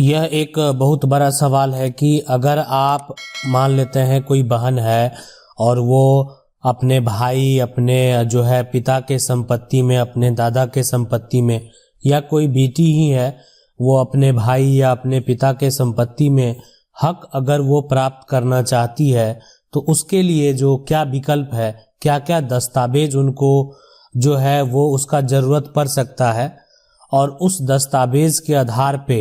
यह एक बहुत बड़ा सवाल है कि अगर आप मान लेते हैं कोई बहन है और वो अपने भाई, अपने जो है पिता के संपत्ति में, अपने दादा के संपत्ति में, या कोई बेटी ही है वो अपने भाई या अपने पिता के संपत्ति में हक अगर वो प्राप्त करना चाहती है तो उसके लिए जो क्या विकल्प है, क्या क्या दस्तावेज उनको जो है वो उसका ज़रूरत पड़ सकता है, और उस दस्तावेज के आधार पे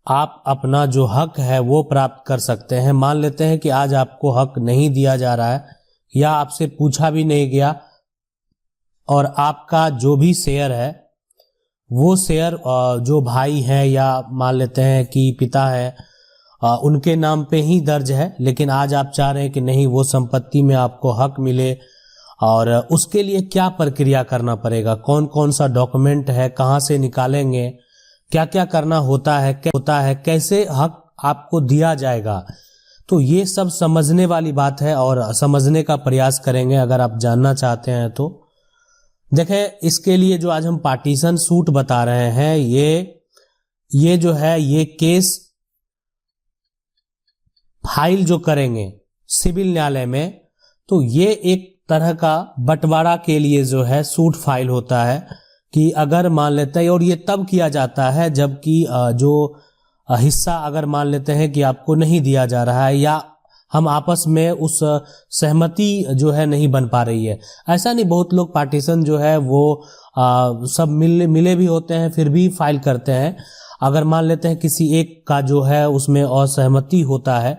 आप अपना जो हक है वो प्राप्त कर सकते हैं। मान लेते हैं कि आज आपको हक नहीं दिया जा रहा है या आपसे पूछा भी नहीं गया और आपका जो भी शेयर है वो शेयर जो भाई है या मान लेते हैं कि पिता है उनके नाम पे ही दर्ज है, लेकिन आज आप चाह रहे हैं कि नहीं, वो संपत्ति में आपको हक मिले। और उसके लिए क्या प्रक्रिया करना पड़ेगा, कौन कौन सा डॉक्यूमेंट है, कहाँ से निकालेंगे, क्या क्या करना होता है, कैसे हक आपको दिया जाएगा, तो ये सब समझने वाली बात है और समझने का प्रयास करेंगे अगर आप जानना चाहते हैं तो। देखें, इसके लिए जो आज हम पार्टीशन सूट बता रहे हैं, ये जो है ये केस फाइल जो करेंगे सिविल न्यायालय में, तो ये एक तरह का बंटवारा के लिए जो है सूट फाइल होता है कि अगर मान लेते हैं, और ये तब किया जाता है जबकि जो हिस्सा अगर मान लेते हैं कि आपको नहीं दिया जा रहा है या हम आपस में उस सहमति जो है नहीं बन पा रही है। ऐसा नहीं, बहुत लोग पार्टीशन जो है वो सब मिले भी होते हैं फिर भी फाइल करते हैं। अगर मान लेते हैं किसी एक का जो है उसमें असहमति होता है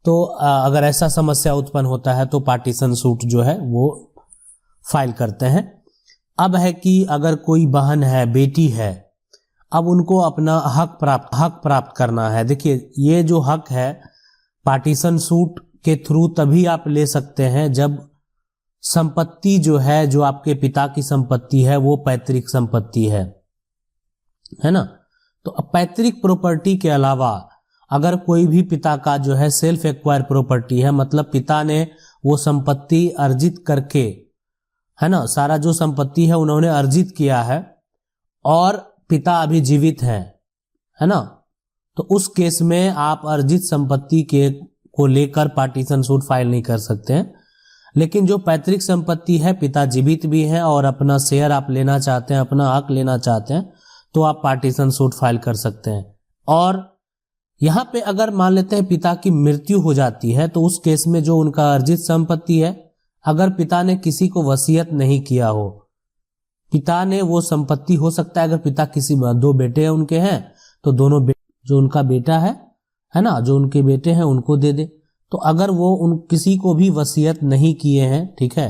तो अगर ऐसा समस्या उत्पन्न होता है तो पार्टीशन सूट जो है वो फाइल करते हैं। अब है कि अगर कोई बहन है, बेटी है, अब उनको अपना हक प्राप्त करना है। देखिए, ये जो हक है पार्टीशन सूट के थ्रू तभी आप ले सकते हैं जब संपत्ति जो है, जो आपके पिता की संपत्ति है, वो पैतृक संपत्ति है ना। तो पैतृक प्रॉपर्टी के अलावा अगर कोई भी पिता का जो है सेल्फ एक्वायर प्रॉपर्टी है, मतलब पिता ने वो संपत्ति अर्जित करके, है ना, सारा जो संपत्ति है उन्होंने अर्जित किया है और पिता अभी जीवित है ना, तो उस केस में आप अर्जित संपत्ति को लेकर पार्टीशन सूट फाइल नहीं कर सकते हैं। लेकिन जो पैतृक संपत्ति है, पिता जीवित भी है और अपना शेयर आप लेना चाहते हैं, अपना हक लेना चाहते हैं, तो आप पार्टीशन सूट फाइल कर सकते हैं। और यहाँ पे अगर मान लेते हैं पिता की मृत्यु हो जाती है तो उस केस में जो उनका अर्जित संपत्ति है, अगर पिता ने किसी को वसीयत नहीं किया हो, पिता ने वो संपत्ति, हो सकता है अगर पिता किसी दो बेटे हैं उनके हैं तो दोनों जो उनका बेटा है ना, जो उनके बेटे हैं उनको दे दे। तो अगर वो किसी को भी वसीयत नहीं किए हैं, ठीक है,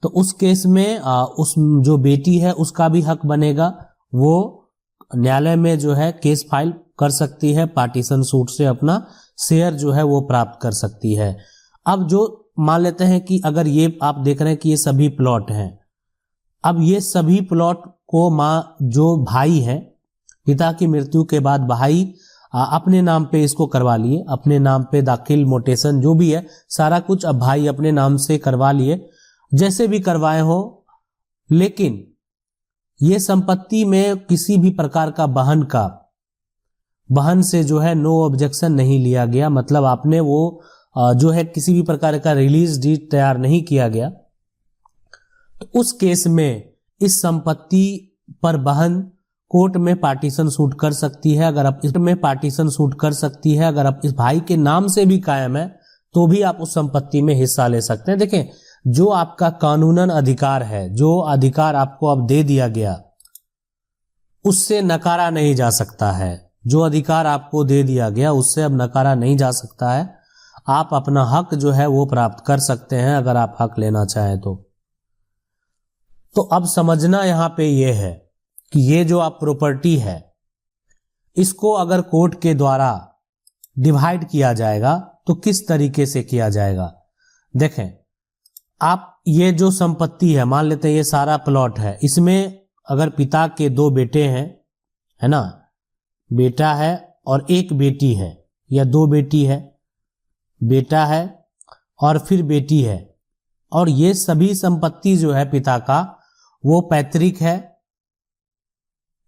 तो उस केस में उस जो बेटी है उसका भी हक बनेगा, वो न्यायालय में जो है केस फाइल कर सकती है, पार्टीशन सूट से अपना शेयर जो है वो प्राप्त कर सकती है। अब जो मान लेते हैं कि अगर ये आप देख रहे हैं कि ये सभी प्लॉट हैं, अब ये सभी प्लॉट को जो भाई है, पिता की मृत्यु के बाद भाई अपने नाम पे इसको करवा लिए, अपने नाम पे दाखिल मोटेशन जो भी है सारा कुछ अब भाई अपने नाम से करवा लिए, जैसे भी करवाए हो। लेकिन ये संपत्ति में किसी भी प्रकार का बहन से जो है नो ऑब्जेक्शन नहीं लिया गया, मतलब आपने वो जो है किसी भी प्रकार का रिलीज डीड तैयार नहीं किया गया, तो उस केस में इस संपत्ति पर बहन कोर्ट में पार्टीशन सूट कर सकती है। अगर आप इसमें पार्टीशन सूट कर सकती है, अगर आप इस भाई के नाम से भी कायम है तो भी आप उस संपत्ति में हिस्सा ले सकते हैं। देखें, जो आपका कानूनन अधिकार है, जो अधिकार आपको अब दे दिया गया, उससे नकारा नहीं जा सकता है। जो अधिकार आपको दे दिया गया उससे अब नकारा नहीं जा सकता है। आप अपना हक जो है वो प्राप्त कर सकते हैं अगर आप हक लेना चाहें तो अब समझना यहाँ पे ये है कि ये जो आप प्रॉपर्टी है इसको अगर कोर्ट के द्वारा डिवाइड किया जाएगा तो किस तरीके से किया जाएगा। देखें, आप ये जो संपत्ति है, मान लेते हैं ये सारा प्लॉट है, इसमें अगर पिता के दो बेटे हैं, है ना, बेटा है और एक बेटी है या दो बेटी है, बेटा है और फिर बेटी है, और ये सभी संपत्ति जो है पिता का वो पैतृक है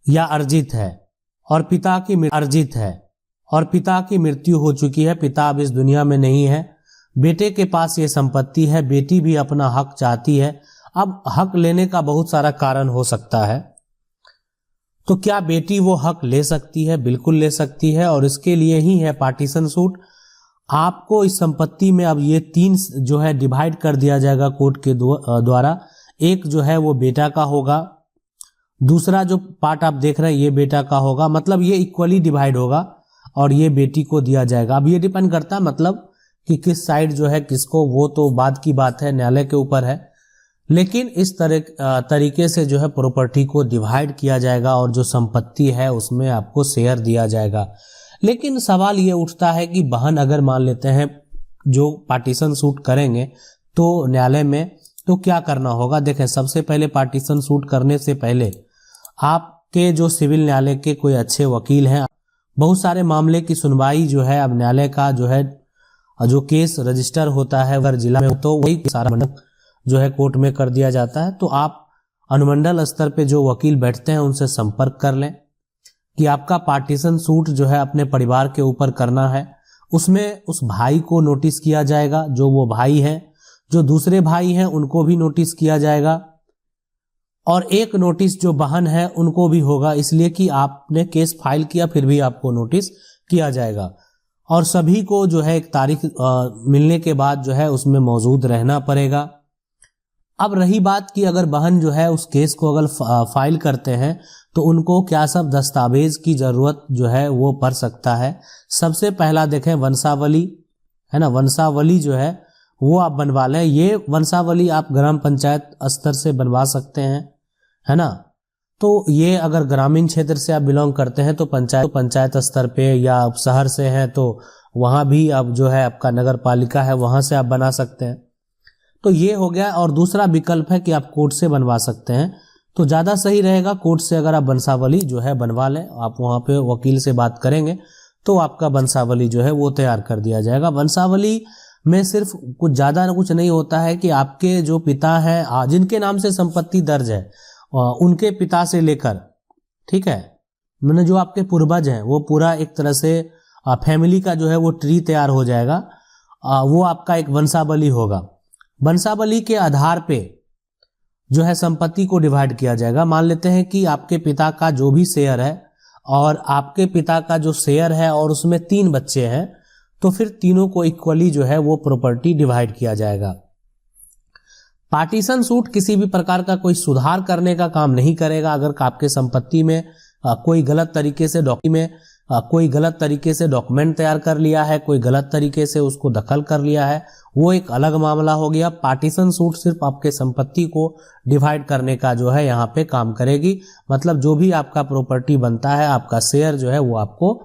या अर्जित है और पिता की अर्जित है, और पिता की मृत्यु हो चुकी है, पिता अब इस दुनिया में नहीं है, बेटे के पास ये संपत्ति है, बेटी भी अपना हक चाहती है। अब हक लेने का बहुत सारा कारण हो सकता है, तो क्या बेटी वो हक ले सकती है? बिल्कुल ले सकती है, और इसके लिए ही है पार्टीशन सूट। आपको इस संपत्ति में अब ये 3 जो है डिवाइड कर दिया जाएगा कोर्ट के द्वारा। एक जो है वो बेटा का होगा, दूसरा जो पार्ट आप देख रहे हैं ये बेटा का होगा, मतलब ये इक्वली डिवाइड होगा, और ये बेटी को दिया जाएगा। अब ये डिपेंड करता है मतलब कि किस साइड जो है किसको, वो तो बाद की बात है, न्यायालय के ऊपर है। लेकिन इस तरीके से जो है प्रॉपर्टी को डिवाइड किया जाएगा और जो संपत्ति है उसमें आपको शेयर दिया जाएगा। लेकिन सवाल ये उठता है कि बहन अगर मान लेते हैं जो पार्टीशन सूट करेंगे तो न्यायालय में, तो क्या करना होगा? देखें, सबसे पहले पार्टीशन सूट करने से पहले आपके जो सिविल न्यायालय के कोई अच्छे वकील हैं, बहुत सारे मामले की सुनवाई जो है अब न्यायालय का जो है जो केस रजिस्टर होता है अगर जिला में, तो वही सारा जो है कोर्ट में कर दिया जाता है। तो आप अनुमंडल स्तर पे जो वकील बैठते हैं उनसे संपर्क कर लें कि आपका पार्टीशन सूट जो है अपने परिवार के ऊपर करना है। उसमें उस भाई को नोटिस किया जाएगा, जो वो भाई हैं, जो दूसरे भाई हैं उनको भी नोटिस किया जाएगा, और एक नोटिस जो बहन है उनको भी होगा, इसलिए कि आपने केस फाइल किया फिर भी आपको नोटिस किया जाएगा। और सभी को जो है एक तारीख मिलने के बाद जो है उसमें मौजूद रहना पड़ेगा। अब रही बात कि अगर बहन जो है उस केस को अगर फाइल करते हैं तो उनको क्या सब दस्तावेज की जरूरत जो है वो पड़ सकता है। सबसे पहला देखें वंशावली है ना, वंशावली जो है वो आप बनवा लें। ये वंशावली आप ग्राम पंचायत स्तर से बनवा सकते हैं, है ना। तो ये अगर ग्रामीण क्षेत्र से आप बिलोंग करते हैं तो पंचायत स्तर पे, या आप शहर से हैं तो वहाँ भी अब जो है आपका नगर पालिका है वहाँ से आप बना सकते हैं। तो ये हो गया। और दूसरा विकल्प है कि आप कोर्ट से बनवा सकते हैं, तो ज़्यादा सही रहेगा कोर्ट से अगर आप वंशावली जो है बनवा लें। आप वहाँ पे वकील से बात करेंगे तो आपका वंशावली जो है वो तैयार कर दिया जाएगा। वंशावली में सिर्फ कुछ ज़्यादा कुछ नहीं होता है कि आपके जो पिता हैं जिनके नाम से संपत्ति दर्ज है उनके पिता से लेकर, ठीक है, मैंने जो आपके पूर्वज हैं वो पूरा एक तरह से फैमिली का जो है वो ट्री तैयार हो जाएगा। वो आपका एक वंशावली होगा। वंशावली के आधार पे जो है संपत्ति को डिवाइड किया जाएगा। मान लेते हैं कि आपके पिता का जो भी शेयर है और आपके पिता का जो शेयर है और उसमें 3 बच्चे हैं, तो फिर तीनों को इक्वली जो है वो प्रॉपर्टी डिवाइड किया जाएगा। पार्टीशन सूट किसी भी प्रकार का कोई सुधार करने का काम नहीं करेगा। अगर आपके संपत्ति में कोई गलत तरीके से डॉक्यूमेंट तैयार कर लिया है, कोई गलत तरीके से उसको दखल कर लिया है, वो एक अलग मामला हो गया। पार्टीशन सूट सिर्फ आपके संपत्ति को डिवाइड करने का जो है यहाँ पे काम करेगी। मतलब जो भी आपका प्रॉपर्टी बनता है, आपका शेयर जो है वो आपको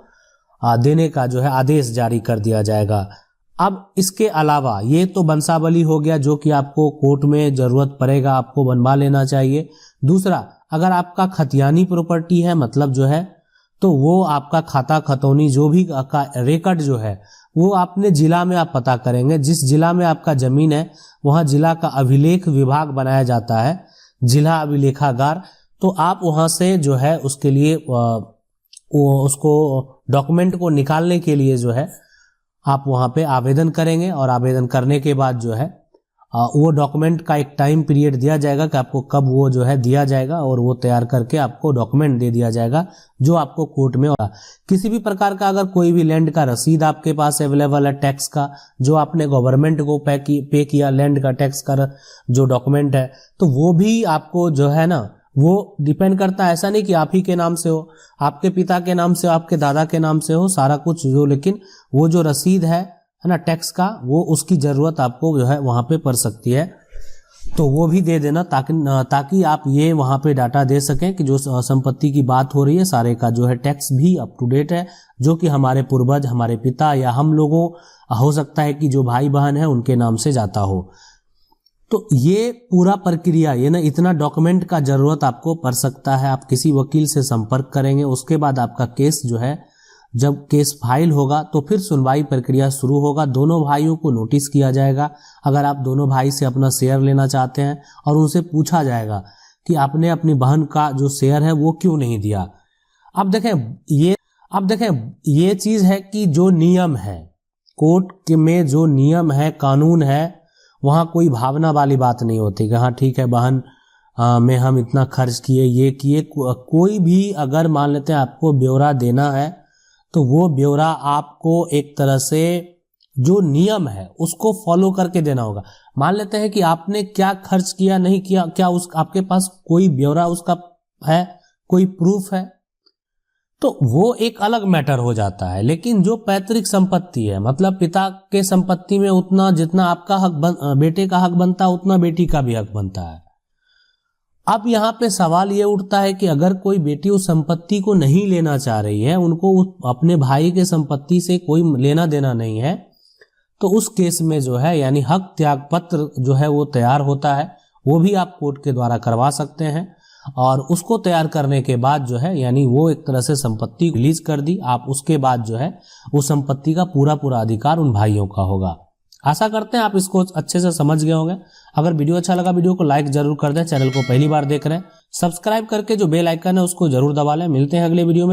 देने का जो है आदेश जारी कर दिया जाएगा। अब इसके अलावा ये तो वंशावली हो गया जो कि आपको कोर्ट में जरूरत पड़ेगा, आपको बनवा लेना चाहिए। दूसरा, अगर आपका खतियानी प्रॉपर्टी है, मतलब जो है, तो वो आपका खाता खतौनी जो भी का रिकॉर्ड जो है वो आपने जिला में आप पता करेंगे। जिस जिला में आपका जमीन है वहाँ जिला का अभिलेख विभाग बनाया जाता है, जिला अभिलेखागार। तो आप वहाँ से जो है उसके लिए उसको डॉक्यूमेंट को निकालने के लिए जो है आप वहाँ पे आवेदन करेंगे, और आवेदन करने के बाद जो है वो डॉक्यूमेंट का एक टाइम पीरियड दिया जाएगा कि आपको कब वो जो है दिया जाएगा, और वो तैयार करके आपको डॉक्यूमेंट दे दिया जाएगा जो आपको कोर्ट में होगा। किसी भी प्रकार का अगर कोई भी लैंड का रसीद आपके पास अवेलेबल है, टैक्स का जो आपने गवर्नमेंट को पे किया, लैंड का टैक्स का जो डॉक्यूमेंट है, तो वो भी आपको जो है ना, वो डिपेंड करता है। ऐसा नहीं कि आप ही के नाम से हो, आपके पिता के नाम से, आपके दादा के नाम से हो, सारा कुछ जो, लेकिन वो जो रसीद है ना टैक्स का, वो उसकी जरूरत आपको जो है वहां पे पड़ सकती है, तो वो भी दे देना ताकि आप ये वहां पे डाटा दे सकें कि जो संपत्ति की बात हो रही है सारे का जो है टैक्स भी अप टू डेट है, जो कि हमारे पूर्वज, हमारे पिता या हम लोगों, हो सकता है कि जो भाई बहन है उनके नाम से जाता हो। तो ये पूरा प्रक्रिया, ये ना इतना डॉक्यूमेंट का जरूरत आपको पड़ सकता है। आप किसी वकील से संपर्क करेंगे, उसके बाद आपका केस जो है, जब केस फाइल होगा तो फिर सुनवाई प्रक्रिया शुरू होगा। दोनों भाइयों को नोटिस किया जाएगा। अगर आप दोनों भाई से अपना शेयर लेना चाहते हैं, और उनसे पूछा जाएगा कि आपने अपनी बहन का जो शेयर है वो क्यों नहीं दिया। अब देखें, ये अब देखें, ये चीज है कि जो नियम है कोर्ट में, जो नियम है, कानून है, वहां कोई भावना वाली बात नहीं होती कि हाँ ठीक है बहन में हम इतना खर्च किए, ये किए। कोई भी अगर मान लेते हैं आपको ब्यौरा देना है तो वो ब्यौरा आपको एक तरह से जो नियम है उसको फॉलो करके देना होगा। मान लेते हैं कि आपने क्या खर्च किया, नहीं किया, क्या उस आपके पास कोई ब्यौरा उसका है, कोई प्रूफ है, तो वो एक अलग मैटर हो जाता है। लेकिन जो पैतृक संपत्ति है, मतलब पिता के संपत्ति में उतना जितना आपका बेटे का हक बनता है उतना बेटी का भी हक बनता है। अब यहाँ पे सवाल ये उठता है कि अगर कोई बेटी उस संपत्ति को नहीं लेना चाह रही है, उनको अपने भाई के संपत्ति से कोई लेना देना नहीं है, तो उस केस में जो है यानी हक त्याग पत्र जो है वो तैयार होता है, वो भी आप कोर्ट के द्वारा करवा सकते हैं। और उसको तैयार करने के बाद जो है यानी वो एक तरह से संपत्ति रिलीज कर दी आप, उसके बाद जो है उस संपत्ति का पूरा पूरा अधिकार उन भाइयों का होगा। आशा करते हैं आप इसको अच्छे से समझ गए होंगे। अगर वीडियो अच्छा लगा वीडियो को लाइक जरूर कर दें। चैनल को पहली बार देख रहे हैं सब्सक्राइब करके जो बेल आइकन है उसको जरूर दबा लें। मिलते हैं अगले वीडियो में।